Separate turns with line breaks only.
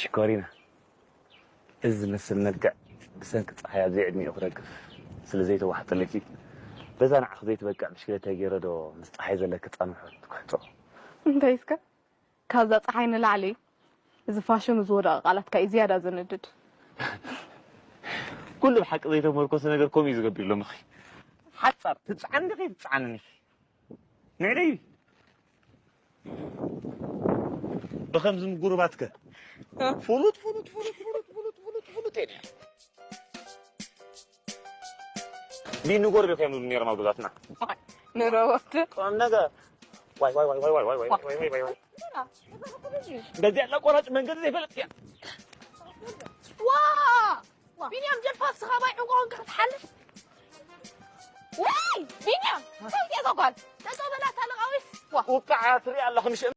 شكورينا إذن السنقع بسنك صحيح زي عدني أخرج سلزيته واحد لكي بس أنا أخذيت بقى مشكلة تجيرده مستحيز لك تطعم حط
أنت إسكا كذا صحينا لعلي إذا فاشم زورا غلط كأي زيادة زندد
كل بحق ضيته مركوس نقدر كوم يزقبي له مخي حصر تتعني غير تتعني نعري بخمس من قرباتك فلوت يعني مين نقول بخيم من نير موضوعاتنا
نروت
نجا واي بدي أنا قرأت من قد زي فلت يا
بينيام جلفاس خباي عقون كنت حلف واي بينيام كيف يا زوجان تزوج لا تلقاويس
وقع تري الله مش